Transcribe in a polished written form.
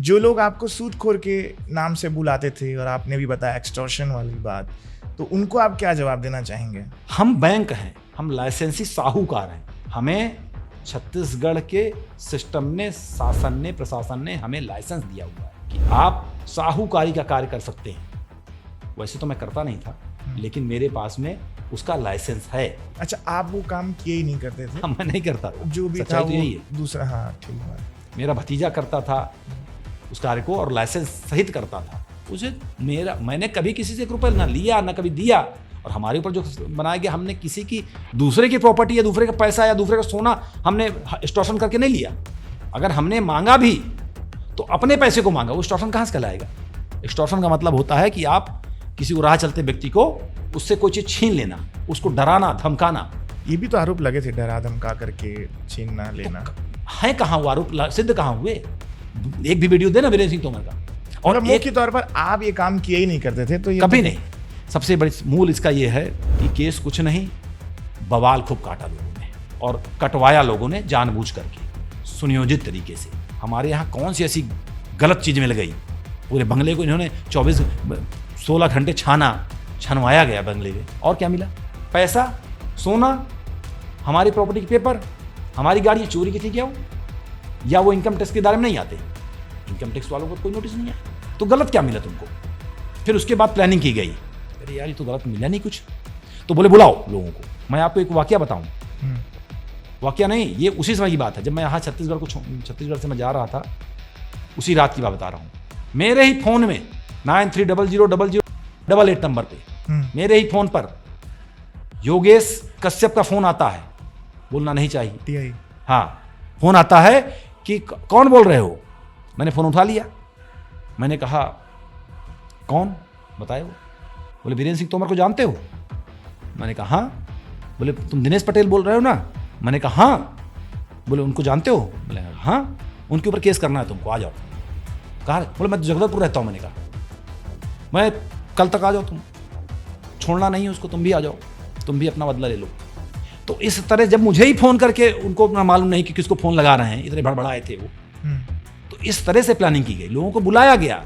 जो लोग आपको सूदखोर के नाम से बुलाते थे और आपने भी बताया एक्सटॉर्शन वाली बात, तो उनको आप क्या जवाब देना चाहेंगे? हम बैंक हैं, हम लाइसेंसी साहूकार हैं। हमें छत्तीसगढ़ के सिस्टम ने, शासन ने, प्रशासन ने हमें लाइसेंस दिया हुआ है कि आप साहूकारी का कार्य कर सकते हैं। वैसे तो मैं करता नहीं था, लेकिन मेरे पास में उसका लाइसेंस है। अच्छा, आप वो काम किए ही नहीं करते थे? मैं नहीं करता, जो भी था तो यही है। दूसरा, हाँ ठीक बात। मेरा भतीजा करता था उस कार्य को और लाइसेंस सहित करता था उसे। मैंने कभी किसी से 1 रुपया ना लिया ना कभी दिया। और हमारे ऊपर जो बनाया गया, हमने किसी की दूसरे की प्रॉपर्टी या दूसरे का पैसा या दूसरे का सोना हमने एक्सटॉर्शन करके नहीं लिया। अगर हमने मांगा भी तो अपने पैसे को मांगा, वो एक्सटॉर्शन कहाँ से कहलाएगा? एक्सटॉर्शन का मतलब होता है कि आप किसी राह चलते व्यक्ति को उससे कोई चीज छीन लेना, उसको डराना, धमकाना। ये भी तो आरोप लगे थे, डरा धमका करके छीनना लेना। है कहाँ वो आरोप? सिद्ध कहाँ हुए? एक भी वीडियो देना वीरेंद्र सिंह तोमर का। और मुख्य तौर पर आप ये काम किए ही नहीं करते थे, तो ये कभी नहीं। सबसे बड़ी मूल इसका ये है कि केस कुछ नहीं, बवाल खूब काटा लोगों ने और कटवाया लोगों ने जानबूझ करके, सुनियोजित तरीके से। हमारे यहाँ कौन सी ऐसी गलत चीज मिल गई? पूरे बंगले को इन्होंने 16 घंटे छनवाया गया बंगले में, और क्या मिला? पैसा, सोना, हमारी प्रॉपर्टी के पेपर, हमारी गाड़ी चोरी की थी क्या वो? या वो इनकम टैक्स के दायरे में नहीं आते? इनकम टैक्स वालों को कोई नोटिस नहीं आया, तो गलत क्या मिला तुमको? फिर उसके बाद प्लानिंग की गई, अरे यार ये तो गलत मिला नहीं कुछ, तो बोले बुलाओ लोगों को। मैं आपको एक वाकया बताऊं, वाकया नहीं, ये उसी समय की बात है जब मैं यहाँ छत्तीसगढ़ से मैं जा रहा था, उसी रात की बात बता रहा हूँ। मेरे ही फोन में 93000088 नंबर पे मेरे ही फोन पर योगेश कश्यप का फोन आता है। बोलना नहीं चाहिए, हाँ, फोन आता है कि कौन बोल रहे हो? मैंने फोन उठा लिया, मैंने कहा कौन बताए वो? बोले वीरेंद्र सिंह तोमर को जानते हो? मैंने कहा हाँ। बोले तुम दिनेश पटेल बोल रहे हो ना? मैंने कहा हाँ। बोले उनको जानते हो? बोले हाँ, उनके ऊपर केस करना है तुमको, आ जाओ। कहा? बोले मैं तो जगदलपुर रहता हूँ। मैंने कहा मैं कल तक आ जाओ, तुम छोड़ना नहीं है उसको, तुम भी आ जाओ, तुम भी अपना बदला ले लो। तो इस तरह जब मुझे ही फोन करके, उनको मालूम नहीं कि किसको फोन लगा रहे हैं, इतने बड़बड़ाए थे वो, तो इस तरह से प्लानिंग की गई, लोगों को बुलाया गया।